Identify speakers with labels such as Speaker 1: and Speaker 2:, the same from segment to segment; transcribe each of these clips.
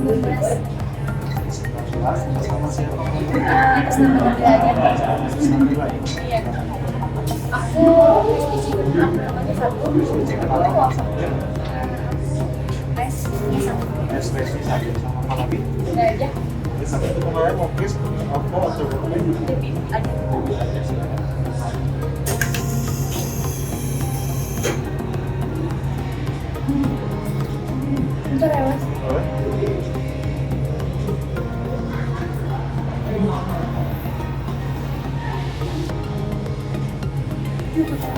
Speaker 1: 19.
Speaker 2: 19 sama siapa?
Speaker 1: Atas nama Nabila aja.
Speaker 2: Atas Nabila ya.
Speaker 1: Iya. Aku prestisi namanya satu. Resnya satu.
Speaker 2: Ekspresi satu sama apa lagi?
Speaker 1: Udah aja.
Speaker 2: Satu itu kemarin mau kiss apa atau apa?
Speaker 1: Jadi ada. Bentar ya mas.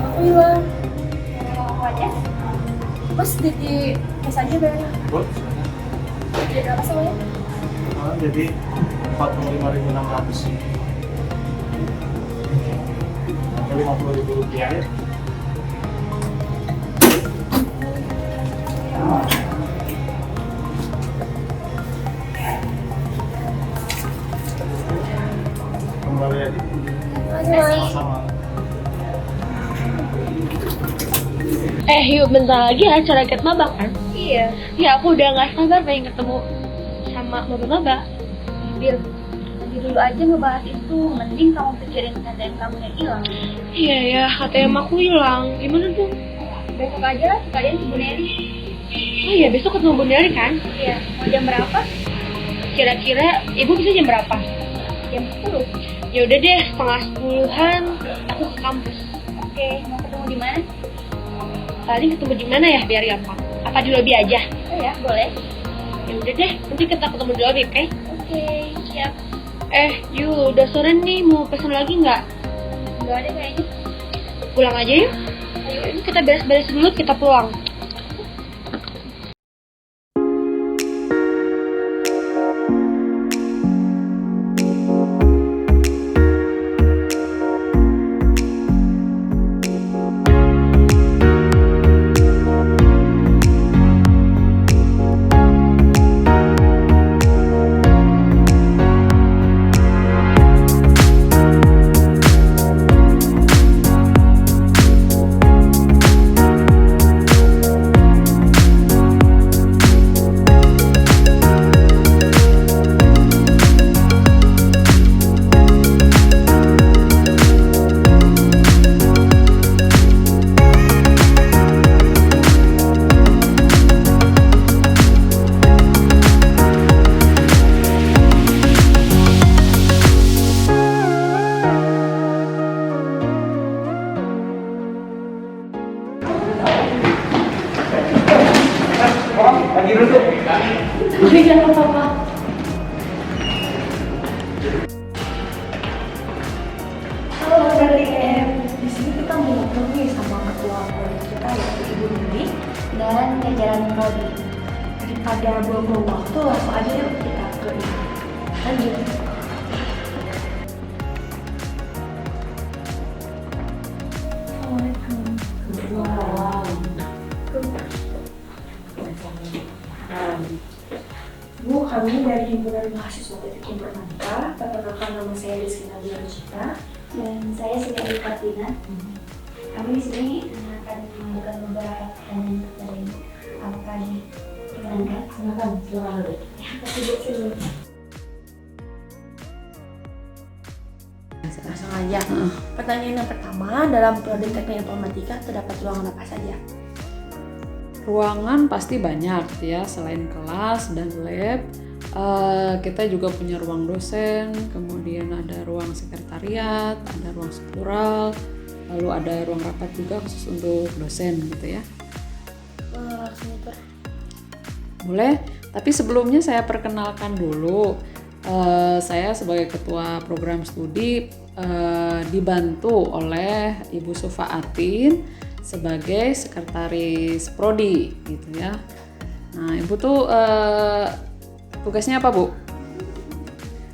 Speaker 1: Aku hilang. Mau aja? Mas di kes aja bayarnya.
Speaker 2: Buat?
Speaker 1: Jadi berapa semuanya?
Speaker 2: Jadi 45.600. Sampai 50.000 rupiah ya. Kembali aja. Sama-sama.
Speaker 3: Yuk bentar lagi acara ket maba kan?
Speaker 1: Iya.
Speaker 3: Ya aku udah gak sabar pengen ketemu sama maba-maba.
Speaker 1: Bil, nanti dulu aja ngebahas itu. Mending kamu pikirin KTM kamu yang hilang.
Speaker 3: Iya ya, KTM aku hilang. Gimana tuh?
Speaker 1: Besok aja lah sekalian ke Bu Neri.
Speaker 3: Oh iya, besok ketemu Bu Neri kan?
Speaker 1: Iya. Mau jam berapa?
Speaker 3: Kira-kira ibu bisa jam berapa?
Speaker 1: Jam 10.
Speaker 3: Ya udah deh, 9:30-an aku ke kampus.
Speaker 1: Oke, mau ketemu di mana?
Speaker 3: Paling ketemu di mana ya biar gampang? Apa di lobi aja?
Speaker 1: Oh ya, boleh.
Speaker 3: Ya udah deh, nanti kita ketemu di lobi, oke?
Speaker 1: Oke, siap.
Speaker 3: Udah sore nih, mau pesan lagi nggak?
Speaker 1: Enggak ada kayaknya.
Speaker 3: Pulang aja yuk.
Speaker 1: Ayo.
Speaker 3: Ini kita beres-beres dulu, kita pulang. Jangan apa-apa.
Speaker 1: Halo Mas KTM. Di sini kita mau ngobrol nih sama ketua prodi kita yaitu Ibu Nuri dan jajaran prodi. Daripada buang-buang waktu, langsung aja yuk kita ke ini. Lanjut. Bu, kami dari Himpunan Mahasiswa Teknik Informatika. Perkenalkan, nama saya Rizky Nabila Cita dan saya Siti Kartina. Kami di sini akan mengajukan beberapa pertanyaan dari apakah diperkenankan? Silakan dulu. Ya, kasih dulu.
Speaker 4: Langsung aja. Pertanyaan yang pertama, dalam prodi teknik informatika terdapat ruangan apa saja?
Speaker 5: Ruangan pasti banyak ya, selain kelas dan lab, kita juga punya ruang dosen, kemudian ada ruang sekretariat, ada ruang struktural, lalu ada ruang rapat juga khusus untuk dosen gitu ya.
Speaker 4: Langsung itu.
Speaker 5: Boleh, tapi sebelumnya saya perkenalkan dulu, saya sebagai ketua program studi dibantu oleh Ibu Sufa Atin sebagai sekretaris prodi gitu ya. Nah, Ibu tuh tugasnya apa, Bu?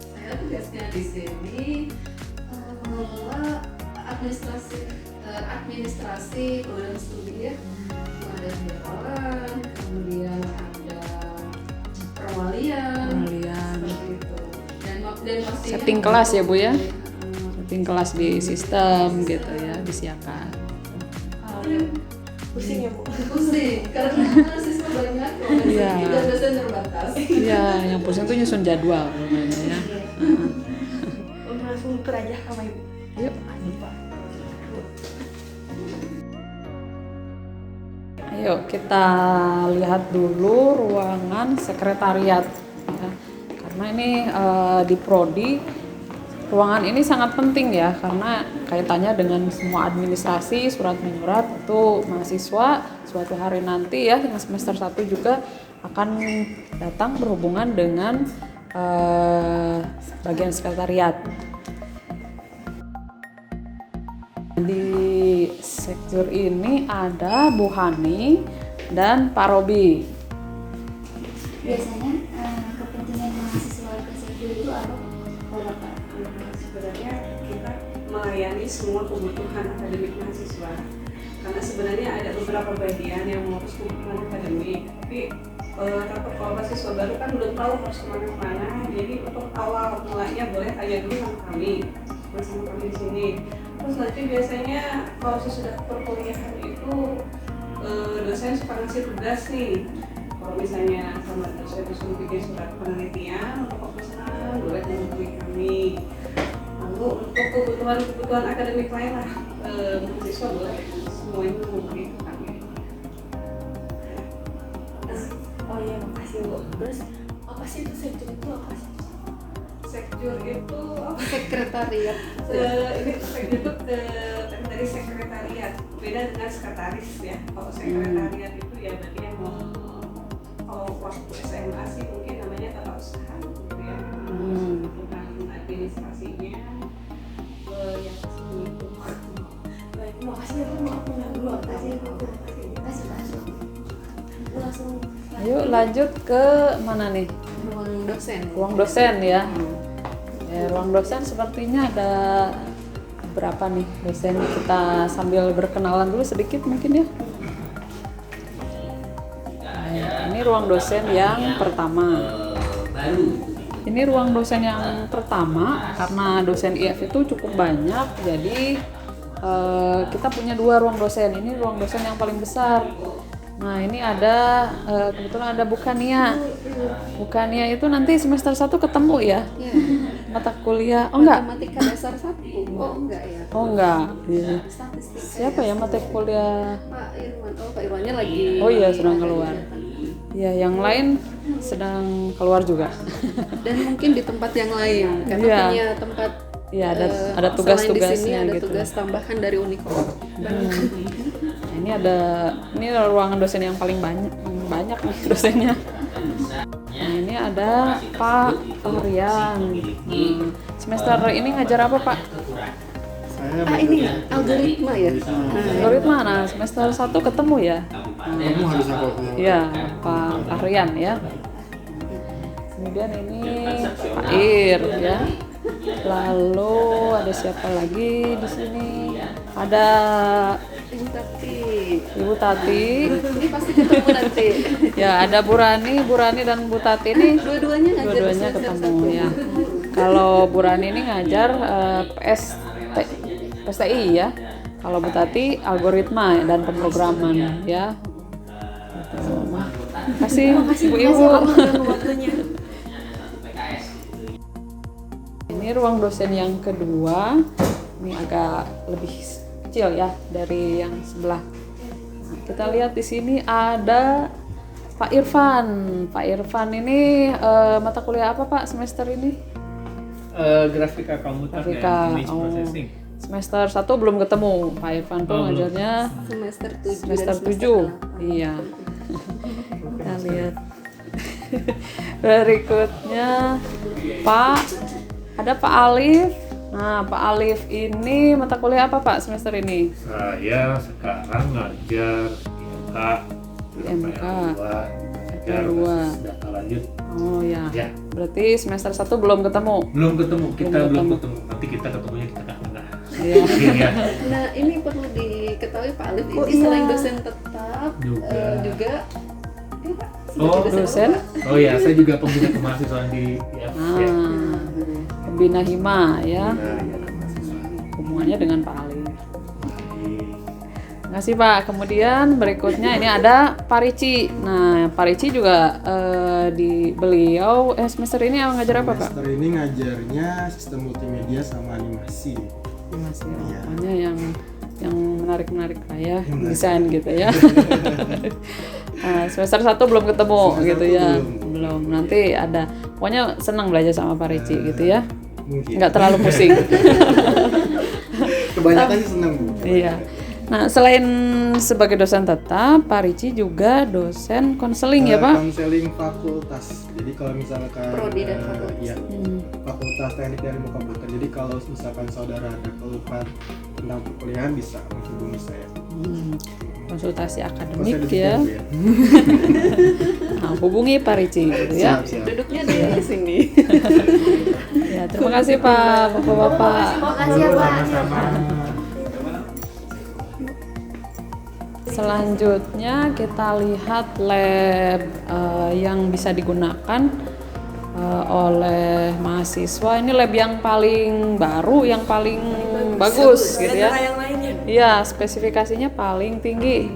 Speaker 6: Saya tugasnya di sini mengelola administrasi program studi ya. Ada penjadwalan, kemudian ada perwalian, seperti itu. Dan masih
Speaker 5: Setting kelas ya, Bu ya? Setting kelas di sistem gitu ya, disiapkan.
Speaker 4: Pusing ya Bu?
Speaker 6: pusing karena siswa banyak,
Speaker 5: Iya.
Speaker 6: dan dosen terbatas.
Speaker 5: Iya, yang pusing tuh nyusun jadwal namanya ya.
Speaker 4: Langsung tur aja sama ibu.
Speaker 5: Yuk. Ayo kita lihat dulu ruangan sekretariat ya. Karena ini di prodi ruangan ini sangat penting ya, karena kaitannya dengan semua administrasi, surat menyurat itu mahasiswa suatu hari nanti ya yang semester 1 juga akan datang berhubungan dengan bagian sekretariat. Di sektor ini ada Bu Hani dan Pak Robi.
Speaker 1: Biasanya kepentingan mahasiswa ke sektor itu apa? Kalau Pak?
Speaker 7: Sebenarnya kita melayani semua kebutuhan akademik mahasiswa, karena sebenarnya ada beberapa bagian yang mengurus kebutuhan akademik, tapi takut kalau mahasiswa baru kan belum tahu harus kemana-mana. Jadi untuk awal mulanya boleh tanya dulu sama kami, bersama kami di sini. Terus nanti biasanya kalau sesudah perkuliahan itu dosen suka ngasih tugas nih. Kalau misalnya sama dosen disuruh bikin surat penelitian untuk pesanan, boleh menghubungi kami. Lalu untuk kebutuhan akademik lain lah, mahasiswa boleh semuanya menghubungi kami.
Speaker 4: Oh iya, makasih Bu. Terus apa sih itu sektor itu apa sih?
Speaker 7: Sekjur itu apa?
Speaker 6: Sekretariat.
Speaker 7: Ini sekjur itu dari sekretariat, beda dengan sekretaris ya. Kalau sekretariat itu ya berarti yang kalau waktu SMA sih mungkin namanya tata usaha gitu ya. Tentang administrasinya yang seperti itu.
Speaker 4: Baik, makasih ya Bu. Maaf mengganggu. Makasih Bu.
Speaker 1: Kasih langsung. Langsung.
Speaker 5: Ayo lanjut ke mana nih?
Speaker 6: Ruang dosen.
Speaker 5: Ruang dosen ya. Ya, ruang dosen sepertinya ada berapa nih dosen, kita sambil berkenalan dulu sedikit mungkin ya. Nah, ini ruang dosen yang pertama. Ini ruang dosen yang pertama karena dosen IF itu cukup banyak, jadi kita punya 2 ruang dosen. Ini ruang dosen yang paling besar. Nah ini ada kebetulan ada Bu Kania. Bu Kania itu nanti semester 1 ketemu ya?
Speaker 6: Ya.
Speaker 5: Mata kuliah, oh enggak?
Speaker 6: Matematika dasar 1. Oh enggak ya.
Speaker 5: Oh enggak. Iya.
Speaker 6: Statistika.
Speaker 5: Siapa ya mata kuliah?
Speaker 6: Pak Irwan. Oh Pak Irwannya lagi.
Speaker 5: Oh iya sedang keluar. Ya yang lain sedang keluar juga.
Speaker 6: Dan mungkin di tempat yang lain karena
Speaker 5: Iya.
Speaker 6: punya tempat.
Speaker 5: Iya ada
Speaker 6: selain
Speaker 5: tugas-tugasnya
Speaker 6: di sini ada
Speaker 5: gitu.
Speaker 6: tugas tambahan dari Unicor.
Speaker 5: Ini ada ruangan dosen yang paling banyak nih dosennya. Nah ini ada Pak Rian. Semester ini ngajar apa Pak?
Speaker 2: Saya
Speaker 6: Ini algoritma ya.
Speaker 5: Algoritma. Nah semester 1 ketemu ya?
Speaker 2: kamu harus aku.
Speaker 5: Iya Pak Rian ya. Kemudian ini Pak Ir ya. Lalu ada siapa lagi di sini? Ada
Speaker 6: Ibu Tati.
Speaker 5: Ibu Tati.
Speaker 6: Ini pasti ketemu nanti.
Speaker 5: Ya ada Bu Rani dan Bu Tati ini
Speaker 6: Dua-duanya ngajar
Speaker 5: dua-duanya
Speaker 6: semester
Speaker 5: ketemu
Speaker 6: 1.
Speaker 5: ya. Kalau Bu Rani ini ngajar PSTI ya. Kalau Bu Tati algoritma dan pemrograman ya. Terima kasih Bu Ibu. Ini ruang dosen yang kedua. Ini agak lebih kecil ya dari yang sebelah. Nah, kita lihat di sini ada Pak Irfan. Pak Irfan ini mata kuliah apa Pak semester ini?
Speaker 8: Grafika komputer
Speaker 5: Grafika.
Speaker 8: dan image processing.
Speaker 5: Semester 1 belum ketemu. Pak Irfan tuh ngajarnya
Speaker 6: Semester 7
Speaker 5: semester
Speaker 6: dan
Speaker 5: 7. Iya. Kita lihat. Berikutnya ada Pak Alif. Nah, Pak Alif ini mata kuliah apa Pak semester ini?
Speaker 8: Saya sekarang ngajar IMK, ngajar data lanjut.
Speaker 5: Oh ya.
Speaker 8: Ya.
Speaker 5: Berarti semester 1 belum ketemu.
Speaker 8: Belum ketemu, kita
Speaker 5: Belum
Speaker 8: belum
Speaker 5: ketemu.
Speaker 8: ketemu. Nanti kita ketemunya di tengah-tengah.
Speaker 5: Iya.
Speaker 8: Iya.
Speaker 6: Nah, ini perlu diketahui Pak Alif
Speaker 5: Oh,
Speaker 6: ini
Speaker 5: iya.
Speaker 6: selain dosen tetap juga Pak,
Speaker 8: Oh,
Speaker 5: dosen?
Speaker 8: Oh ya, saya juga pembina kemahasiswaan di IF. Ya.
Speaker 5: Pembina Hima ya.
Speaker 8: Nah, ya, kemahasiswaan.
Speaker 5: Hubungannya dengan Pak Alif. Terima kasih Pak. Kemudian berikutnya ini ada Pak Ricci. Nah, Pak Ricci juga di beliau semester ini ngajar apa Pak?
Speaker 2: Semester ini ngajarnya sistem multimedia sama animasi.
Speaker 5: Animasi.
Speaker 2: Iya.
Speaker 5: Pokoknya yang menarik-menarik lah ya, desain gitu ya. Nah, semester 1 belum ketemu
Speaker 2: Semester
Speaker 5: gitu
Speaker 2: 1
Speaker 5: ya.
Speaker 2: belum.
Speaker 5: Belum. Nanti ada. Pokoknya senang belajar sama Pak Ricci gitu ya.
Speaker 2: Mungkin.
Speaker 5: Nggak terlalu pusing.
Speaker 2: Kebanyakan sih senang Bu.
Speaker 5: Iya. Nah, selain sebagai dosen tetap, Pak Ricci juga dosen konseling ya, Pak?
Speaker 2: Konseling fakultas. Jadi kalau misalkan
Speaker 6: Prodi dan fakultas.
Speaker 2: ya, fakultas teknik dan ilmu komputer. Jadi kalau misalkan saudara ada keluhan tentang perkuliahan bisa menghubungi saya.
Speaker 5: Konsultasi
Speaker 2: Kalau
Speaker 5: akademik
Speaker 2: saya
Speaker 5: ya.
Speaker 2: Bu, ya.
Speaker 5: Nah, hubungi Pak Ricci gitu ya.
Speaker 2: Siap.
Speaker 6: Duduknya di sini.
Speaker 5: Ya, terima kasih Pak, Bapak-bapak.
Speaker 1: Terima kasih ya Pak.
Speaker 5: Selanjutnya kita lihat lab yang bisa digunakan oleh mahasiswa. Ini lab yang paling baru, yang paling bagus gitu ya. Iya, spesifikasinya paling tinggi.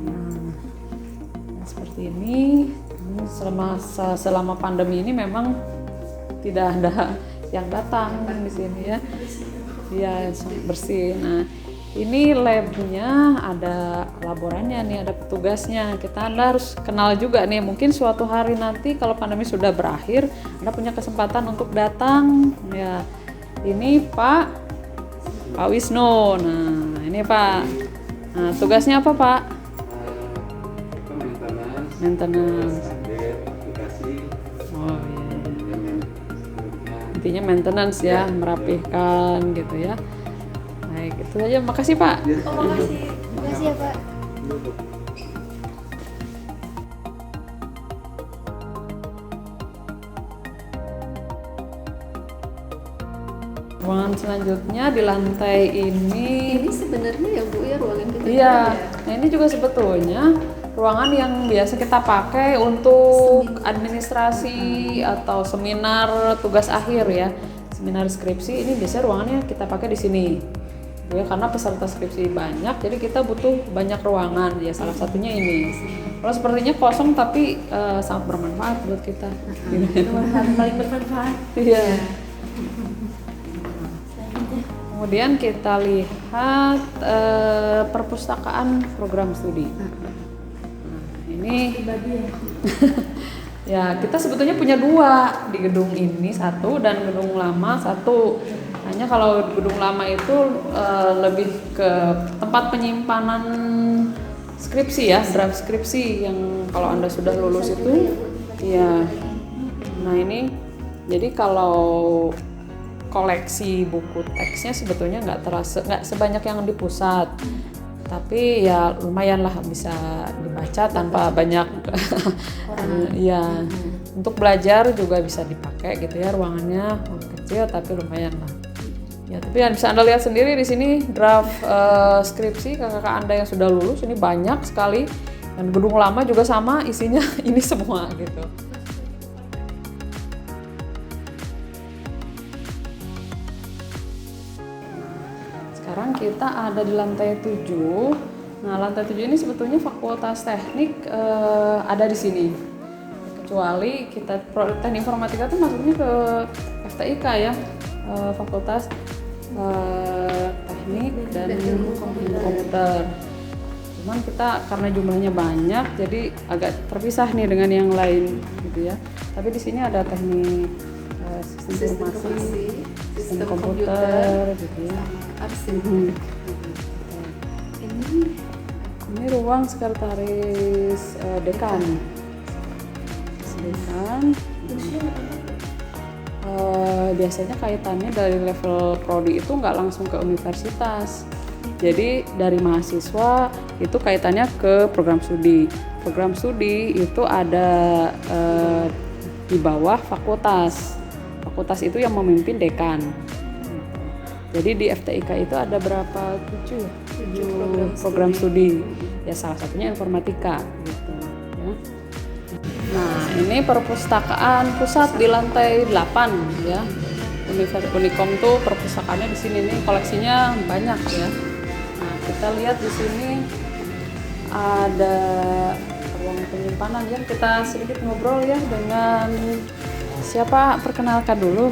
Speaker 5: Nah, seperti ini. Selama pandemi ini memang tidak ada yang datang di sini ya. Iya, bersih. Nah, ini labnya ada laborannya nih, ada petugasnya. Anda harus kenal juga nih. Mungkin suatu hari nanti kalau pandemi sudah berakhir, Anda punya kesempatan untuk datang. Ya, ini Pak Wisnu. Nah, ini Pak. Nah, tugasnya apa Pak? Maintenance. Oh iya. Intinya maintenance ya, merapihkan gitu ya. Baik, itu aja. Makasih Pak.
Speaker 1: Oh, makasih. Makasih ya Pak.
Speaker 5: Ruangan selanjutnya di lantai ini.
Speaker 6: Ini sebenarnya ya Bu ya ruangan kita.
Speaker 5: Iya. Nah, ini juga sebetulnya ruangan yang biasa kita pakai untuk administrasi atau seminar tugas akhir ya. Seminar skripsi ini biasanya ruangannya kita pakai di sini. Ya, karena peserta skripsi banyak, jadi kita butuh banyak ruangan. Ya, salah satunya ini. Kalau sepertinya kosong tapi sangat bermanfaat buat kita.
Speaker 4: Paling bermanfaat.
Speaker 5: Iya. Kemudian kita lihat perpustakaan program studi. Nah, ini ya kita sebetulnya punya 2 di gedung ini, 1 dan gedung lama 1. Hanya kalau gedung lama itu lebih ke tempat penyimpanan skripsi ya, draft skripsi yang kalau Anda sudah lulus itu ya. Nah, ini jadi kalau koleksi buku teksnya sebetulnya nggak sebanyak yang di pusat, tapi ya lumayan lah bisa dibaca tanpa banyak ya. Untuk belajar juga bisa dipakai gitu ya, ruangannya kecil tapi lumayan lah ya. Tapi yang bisa Anda lihat sendiri di sini draft skripsi kakak-kakak Anda yang sudah lulus ini banyak sekali, dan gedung lama juga sama isinya ini semua gitu. Sekarang kita ada di lantai 7. Nah, lantai 7 ini sebetulnya fakultas teknik ada di sini. Kecuali kita teknik informatika itu masuknya ke FTIK ya, fakultas teknik dan ilmu komputer. Cuman kita karena jumlahnya banyak jadi agak terpisah nih dengan yang lain gitu ya. Tapi di sini ada teknik sistem informasi, sistem komputer gitu ya. Ini ruang sekretaris dekan. Biasanya kaitannya dari level prodi itu nggak langsung ke universitas. Jadi dari mahasiswa itu kaitannya ke program studi. Program studi itu ada di bawah fakultas. Fakultas itu yang memimpin dekan. Jadi di FTIK itu ada berapa? 7 program studi. Ya salah satunya informatika gitu ya. Nah, ini perpustakaan pusat di lantai 8 ya. Unikom tuh perpustakaannya di sini nih, koleksinya banyak ya. Nah, kita lihat di sini ada ruang penyimpanan ya. Kita sedikit ngobrol ya dengan siapa, perkenalkan dulu.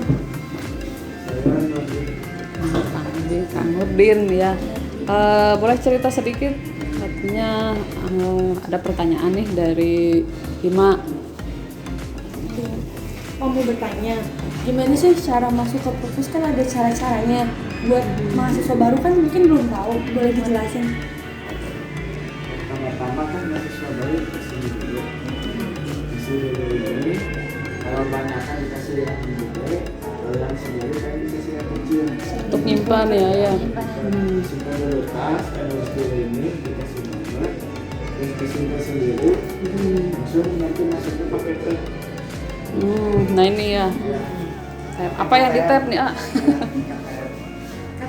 Speaker 5: Kang Nurdin ya. Boleh cerita sedikit? Artinya ada pertanyaan nih dari Ima.
Speaker 4: Mau bertanya, gimana sih cara masuk ke perpus? Kan ada cara-caranya. Buat mahasiswa baru kan mungkin belum tahu, boleh dijelasin?
Speaker 2: Pertama-tama kan mahasiswa baru kesini dulu. Kesini dulu ini, kalau banyak kan dikasih yang gede, kalau yang sendiri kan dikasih yang kecil.
Speaker 5: Untuk nyimpan ya.
Speaker 2: Simpan dulu tas, harus dulu ini dikasih nomor, terus disimpan sendiri, langsung nanti masuknya pakai tag.
Speaker 5: Nah ini ya. Apa yang di tab nih, A?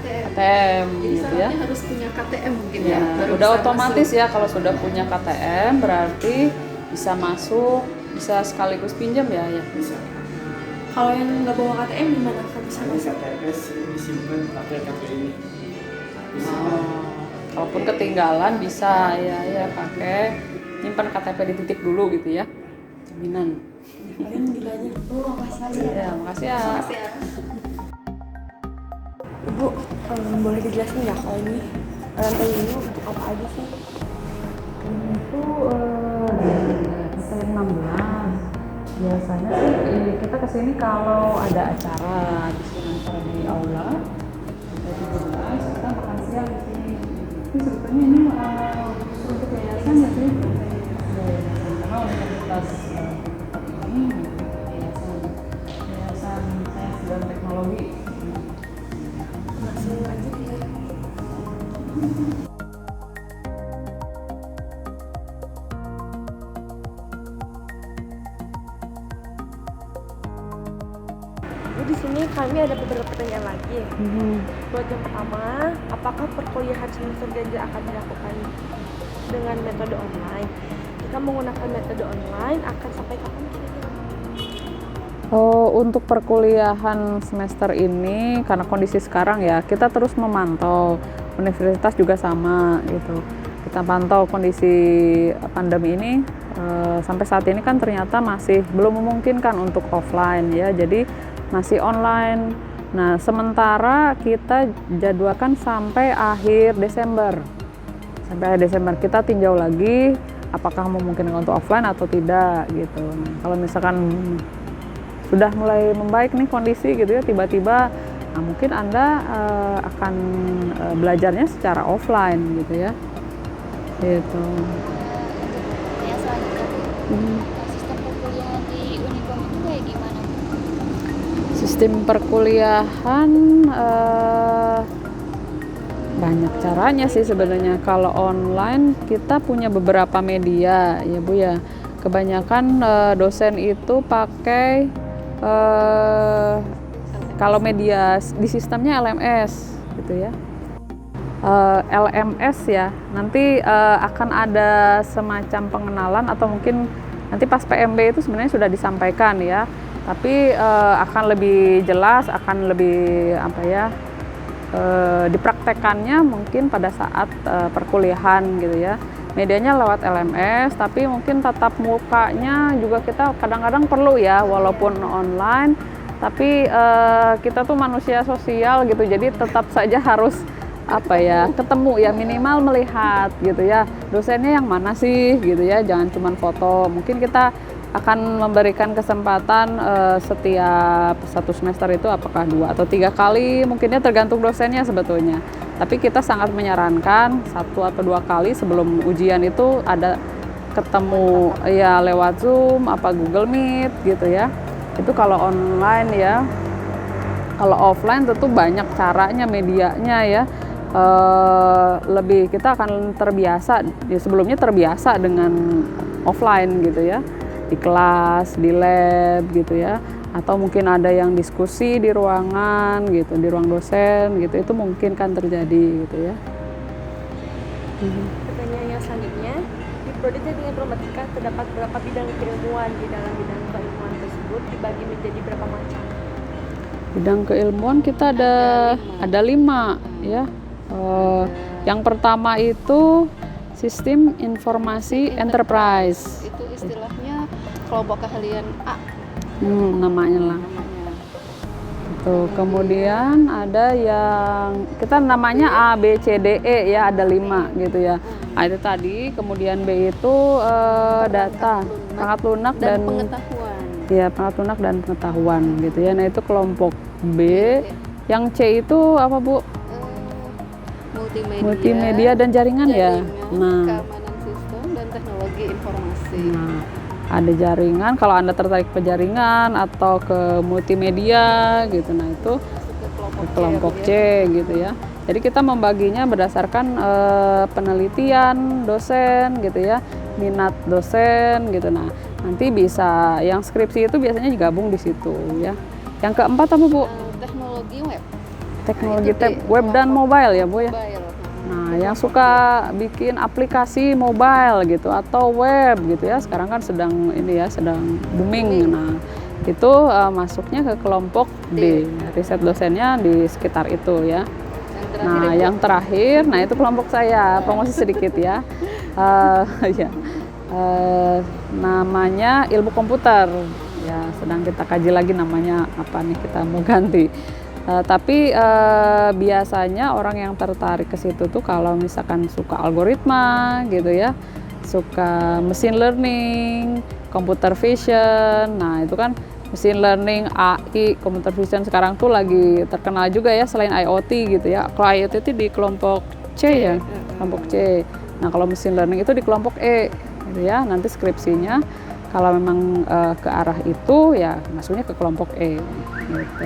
Speaker 5: KTM gitu ya.
Speaker 6: Harus punya KTM mungkin
Speaker 5: Ya,
Speaker 6: baru
Speaker 5: udah
Speaker 6: bisa
Speaker 5: otomatis
Speaker 6: masuk.
Speaker 5: ya kalau sudah punya KTM berarti bisa masuk, bisa sekaligus pinjam ya.
Speaker 4: Kalau yang nggak bawa KTM gimana? Kan bisa
Speaker 2: Ada
Speaker 4: masuk?
Speaker 2: KTPS disimpan pakai KP ini.
Speaker 5: Kalaupun ketinggalan bisa ya pakai nyimpan KTP di titik dulu gitu ya. Jaminan.
Speaker 4: Paling gitu aja. Makasih ya.
Speaker 5: Ya, makasih ya.
Speaker 4: Ibu, boleh dijelasin nggak kalau ini rantai ini untuk apa aja sih?
Speaker 5: Itu rantai 16. Biasanya sih kita kesini kalau ada acara di aula. Rantai 17 kita makan siang di sini. Ini sebetulnya ini untuk yayasan ya sih. Karena universitas ini yayasan sains dan teknologi.
Speaker 4: Langsung aja ya. Di sini kami ada beberapa pertanyaan lagi. Buat yang pertama, apakah perkuliahan semester ganjil akan dilakukan dengan metode online? Jika menggunakan metode online, akan sampai kapan kira-kira?
Speaker 5: Untuk perkuliahan semester ini karena kondisi sekarang ya kita terus memantau, universitas juga sama gitu. Kita pantau kondisi pandemi ini sampai saat ini kan ternyata masih belum memungkinkan untuk offline ya. Jadi masih online. Nah, sementara kita jadwalkan sampai akhir Desember. Sampai akhir Desember kita tinjau lagi apakah memungkinkan untuk offline atau tidak gitu. Nah, kalau misalkan sudah mulai membaik nih kondisi gitu ya, tiba-tiba mungkin Anda akan belajarnya secara offline gitu ya. Gitu.
Speaker 1: Yang selanjutnya, sistem perkuliahan di Unikom itu kayak gimana?
Speaker 5: Sistem perkuliahan banyak caranya sih sebenarnya. Kalau online kita punya beberapa media ya Bu ya. Kebanyakan dosen itu pakai kalau media di sistemnya LMS gitu ya. LMS ya. Nanti akan ada semacam pengenalan atau mungkin nanti pas PMB itu sebenarnya sudah disampaikan ya. Tapi akan lebih jelas, akan lebih apa ya, dipraktekannya mungkin pada saat perkuliahan gitu ya. Medianya lewat LMS, tapi mungkin tatap mukanya juga kita kadang-kadang perlu ya, walaupun online. Tapi kita tuh manusia sosial gitu, jadi tetap saja harus apa ya, ketemu ya, minimal melihat gitu ya. Dosennya yang mana sih gitu ya, jangan cuma foto. Mungkin kita akan memberikan kesempatan setiap satu semester itu apakah 2 atau 3 kali, mungkinnya tergantung dosennya sebetulnya. Tapi kita sangat menyarankan 1 atau 2 kali sebelum ujian itu ada ketemu ya lewat Zoom, apa Google Meet gitu ya. Itu kalau online ya. Kalau offline tentu banyak caranya, medianya ya. Lebih kita akan terbiasa, ya sebelumnya terbiasa dengan offline gitu ya. Di kelas, di lab gitu ya, atau mungkin ada yang diskusi di ruangan gitu, di ruang dosen gitu, itu mungkin kan terjadi gitu ya.
Speaker 4: Pertanyaan yang selanjutnya, di Prodi Teknik Informatika terdapat berapa bidang keilmuan? Di dalam bidang keilmuan tersebut dibagi menjadi berapa macam?
Speaker 5: Bidang keilmuan kita ada 5 ya. Yang pertama itu sistem informasi enterprise.
Speaker 6: Itu istilahnya kelompok keahlian A
Speaker 5: Namanya lah.
Speaker 6: namanya.
Speaker 5: Tuh, kemudian ada yang kita namanya A, B, C, D, E ya, ada 5 gitu ya. Nah, itu tadi, kemudian B itu data, perangkat lunak
Speaker 6: Dan
Speaker 5: dan
Speaker 6: pengetahuan.
Speaker 5: ya, perangkat lunak dan pengetahuan gitu ya. Nah, itu kelompok B. Yang C itu apa, Bu? Multimedia dan jaringan ya. Nah,
Speaker 6: Keamanan sistem dan teknologi informasi.
Speaker 5: Nah, ada jaringan, kalau Anda tertarik ke jaringan atau ke multimedia gitu, nah itu
Speaker 6: Ke
Speaker 5: kelompok C gitu ya. Jadi kita membaginya berdasarkan penelitian dosen gitu ya, minat dosen gitu. Nah, nanti bisa yang skripsi itu biasanya digabung di situ ya. Yang keempat apa, Bu?
Speaker 6: Teknologi web.
Speaker 5: Teknologi
Speaker 6: itu di
Speaker 5: web dan mobile ya, Bu ya.
Speaker 6: Mobile.
Speaker 5: Nah, yang suka bikin aplikasi mobile gitu atau web gitu ya, sekarang kan sedang ini ya, sedang booming. Nah, itu masuknya ke kelompok D. Riset dosennya di sekitar itu ya. Nah, yang terakhir, nah itu kelompok saya, promosi sedikit ya. Ya. Namanya ilmu komputer. Ya, sedang kita kaji lagi namanya apa nih, kita mau ganti. Tapi biasanya orang yang tertarik ke situ tuh kalau misalkan suka algoritma gitu ya, suka machine learning, computer vision. Nah, itu kan machine learning, AI, computer vision sekarang tuh lagi terkenal juga ya, selain IoT gitu ya. Kalau IoT itu di kelompok C ya, kelompok C. Nah, kalau machine learning itu di kelompok E gitu ya. Nanti skripsinya kalau memang ke arah itu ya masuknya ke kelompok E gitu.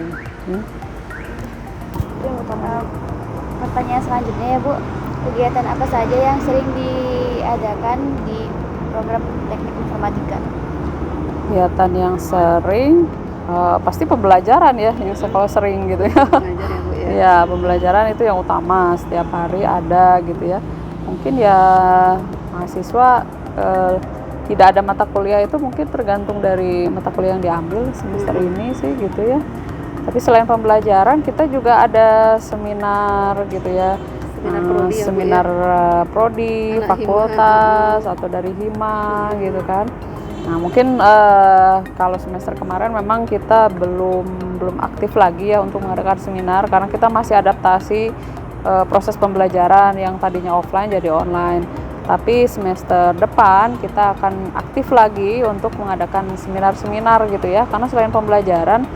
Speaker 1: Pertanyaan selanjutnya ya Bu, kegiatan apa saja yang sering diadakan di program teknik informatika?
Speaker 5: Kegiatan yang sering pasti pembelajaran ya, yang sekolah sering gitu ya.
Speaker 6: Ngajar ya Bu ya.
Speaker 5: Ya, pembelajaran itu yang utama, setiap hari ada gitu ya. Mungkin ya mahasiswa tidak ada mata kuliah itu mungkin tergantung dari mata kuliah yang diambil semester ini sih gitu ya. Tapi selain pembelajaran kita juga ada seminar gitu ya.
Speaker 6: Seminar prodi ya, Bu,
Speaker 5: seminar prodi,
Speaker 6: Anak
Speaker 5: fakultas atau dari hima gitu kan. Nah, mungkin kalau semester kemarin memang kita belum aktif lagi ya untuk mengadakan seminar karena kita masih adaptasi proses pembelajaran yang tadinya offline jadi online. Tapi semester depan kita akan aktif lagi untuk mengadakan seminar-seminar gitu ya. Karena selain pembelajaran,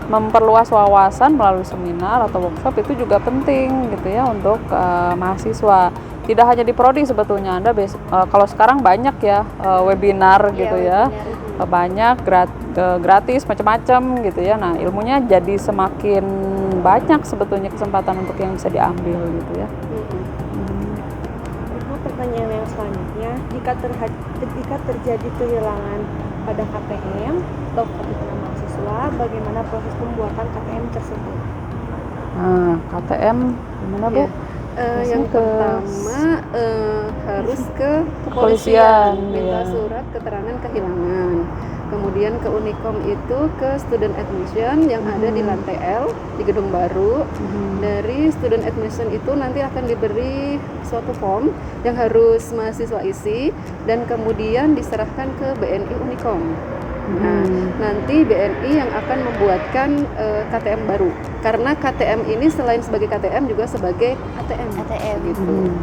Speaker 5: memperluas wawasan melalui seminar atau workshop itu juga penting gitu ya untuk mahasiswa. Tidak hanya di prodi sebetulnya, Anda kalau sekarang banyak ya webinar gitu ya, banyak gratis macam-macam gitu ya. Nah, ilmunya jadi semakin banyak sebetulnya kesempatan untuk yang bisa diambil gitu ya.
Speaker 4: Pertanyaan yang selanjutnya, jika terjadi kehilangan pada KTM atau kebutuhan mahasiswa, bagaimana proses pembuatan KTM tersebut?
Speaker 5: Nah, KTM gimana Bu?
Speaker 6: Yang pertama harus ke
Speaker 5: kepolisian,
Speaker 6: minta
Speaker 5: ya.
Speaker 6: surat keterangan kehilangan. Kemudian ke Unikom itu ke student admission yang ada di lantai L di gedung baru. Dari student admission itu nanti akan diberi suatu form yang harus mahasiswa isi dan kemudian diserahkan ke BNI Unikom. Nah, nanti BNI yang akan membuatkan KTM baru. Karena KTM ini selain sebagai KTM juga sebagai ATM. Gitu.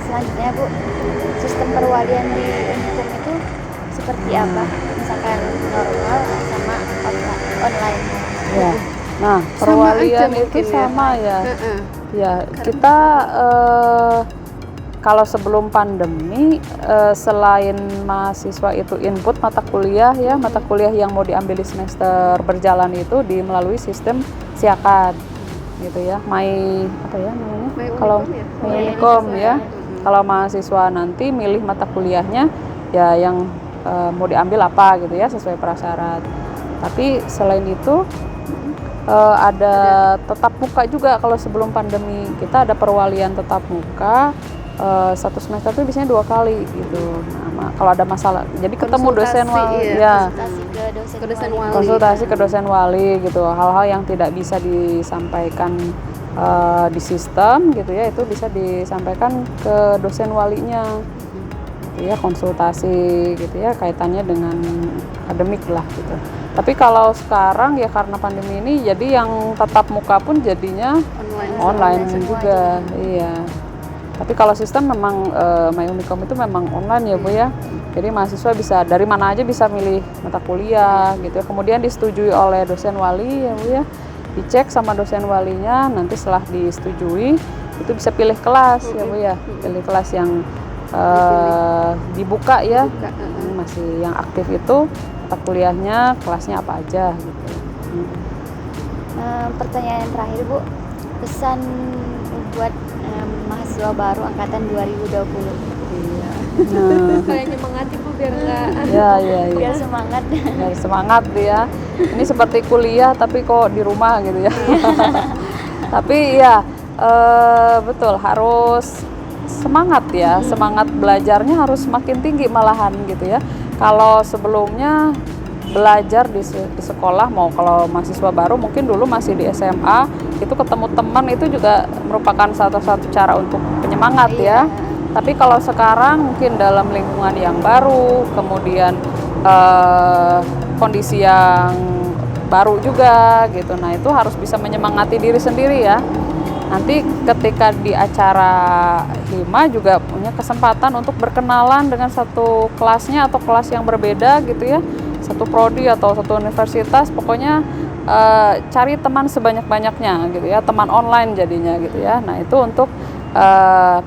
Speaker 1: Selanjutnya Bu, sistem perwalian di Unikom itu seperti apa? Misalkan normal sama online.
Speaker 5: Ya. Nah, perwalian itu sama ya. Ya, kita kalau sebelum pandemi selain mahasiswa itu input mata kuliah ya, mata kuliah yang mau diambil di semester berjalan itu melalui sistem siakat gitu ya. Apa ya namanya? Kalau Unikom ya. Kalau mahasiswa nanti milih mata kuliahnya ya yang mau diambil apa gitu ya sesuai prasyarat. Tapi selain itu ada tetap muka juga. Kalau sebelum pandemi kita ada perwalian tetap muka satu semester itu biasanya 2 kali gitu. Nah, kalau ada masalah jadi ketemu dosen wali ya.
Speaker 6: Ke dosen wali.
Speaker 5: Konsultasi ke dosen wali gitu. Hal-hal yang tidak bisa disampaikan di sistem gitu ya, itu bisa disampaikan ke dosen walinya gitu ya, konsultasi gitu ya, kaitannya dengan akademik lah gitu. Tapi kalau sekarang ya karena pandemi ini jadi yang tatap muka pun jadinya online juga. Iya. Tapi kalau sistem memang MyUnikom itu memang online ya Bu ya. Jadi mahasiswa bisa dari mana aja bisa milih mata kuliah gitu ya. Kemudian disetujui oleh dosen wali ya Bu ya. Dicek sama dosen walinya, nanti setelah disetujui itu bisa pilih kelas ya Bu ya. Pilih kelas yang dibuka ya. Masih yang aktif itu mata kuliahnya kelasnya apa aja gitu.
Speaker 1: Pertanyaan terakhir Bu, pesan buat mahasiswa baru angkatan 2020.
Speaker 4: Kayak nyemangati Bu biar nggak
Speaker 1: Biar semangat.
Speaker 5: Biar semangat ya. Ini seperti kuliah tapi kok di rumah gitu ya. Tapi ya betul harus semangat ya. Semangat belajarnya harus semakin tinggi malahan gitu ya. Kalau sebelumnya belajar di sekolah, mau kalau mahasiswa baru mungkin dulu masih di SMA, itu ketemu teman itu juga merupakan satu cara untuk penyemangat ya. Tapi kalau sekarang mungkin dalam lingkungan yang baru, kemudian kondisi yang baru juga gitu. Nah, itu harus bisa menyemangati diri sendiri ya. Nanti ketika di acara Hima juga punya kesempatan untuk berkenalan dengan satu kelasnya atau kelas yang berbeda gitu ya. Satu prodi atau satu universitas, pokoknya cari teman sebanyak-banyaknya gitu ya, teman online jadinya gitu ya. Nah, itu untuk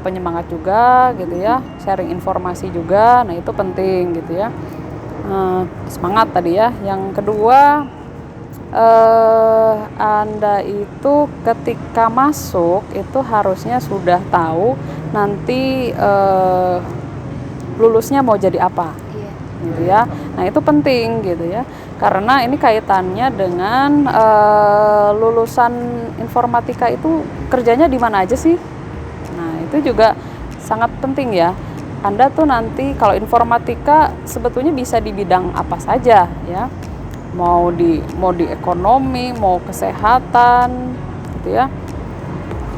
Speaker 5: penyemangat juga gitu ya, sharing informasi juga. Nah, itu penting gitu ya. Semangat tadi ya. Yang kedua, Anda itu ketika masuk itu harusnya sudah tahu nanti lulusnya mau jadi apa gitu ya. Nah, itu penting gitu ya, karena ini kaitannya dengan lulusan informatika itu kerjanya di mana aja sih. Nah, itu juga sangat penting ya. Anda tuh nanti kalau informatika sebetulnya bisa di bidang apa saja ya. Mau di ekonomi, mau kesehatan gitu ya.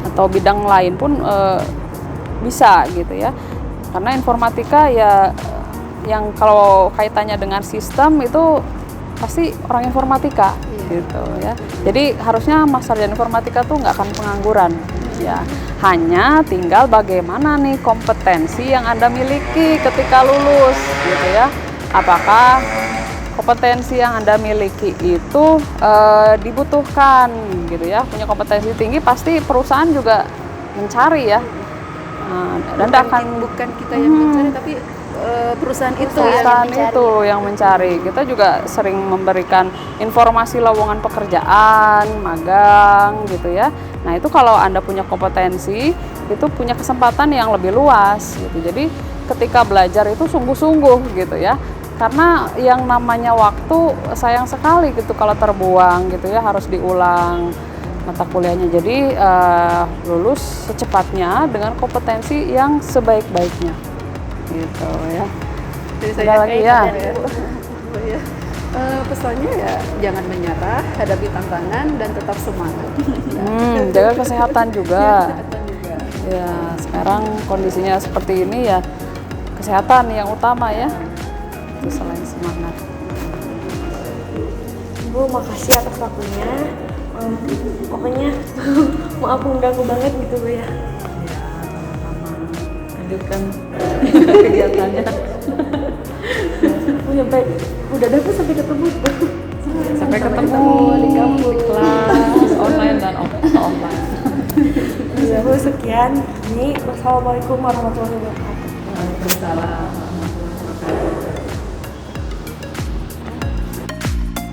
Speaker 5: Atau bidang lain pun bisa gitu ya. Karena informatika ya yang kalau kaitannya dengan sistem itu pasti orang informatika gitu ya. Jadi harusnya Mas sarjana informatika tuh nggak akan pengangguran ya. Hanya tinggal bagaimana nih kompetensi yang Anda miliki ketika lulus gitu ya. Apakah kompetensi yang Anda miliki itu dibutuhkan gitu ya. Punya kompetensi tinggi pasti perusahaan juga mencari ya. Dan
Speaker 6: bukan kita yang mencari tapi perusahaan
Speaker 5: itu yang mencari. Kita juga sering memberikan informasi lowongan pekerjaan, magang gitu ya. Nah, itu kalau Anda punya kompetensi, itu punya kesempatan yang lebih luas gitu. Jadi ketika belajar itu sungguh-sungguh gitu ya. Karena yang namanya waktu sayang sekali gitu kalau terbuang gitu ya, harus diulang mata kuliahnya. Jadi lulus secepatnya dengan kompetensi yang sebaik-baiknya gitu ya.
Speaker 6: Jadi
Speaker 5: ada lagi ya.
Speaker 6: Pesannya ya jangan menyerah, hadapi tantangan dan tetap semangat.
Speaker 5: Jaga kesehatan juga. Ya, sekarang kondisinya seperti ini ya, kesehatan yang utama ya. Itu selain semangat.
Speaker 4: Bu, makasih atas waktunya. Pokoknya maaf mengganggu banget gitu Bu ya.
Speaker 5: Lanjutkan kegiatannya.
Speaker 4: Sampai udah dapet sampai ketemu.
Speaker 5: Sampai ketemu di kampus, di kelas online dan offline.
Speaker 4: Ya Bu, sekian. Ini wassalamualaikum warahmatullahi wabarakatuh.
Speaker 5: Waalaikumsalam.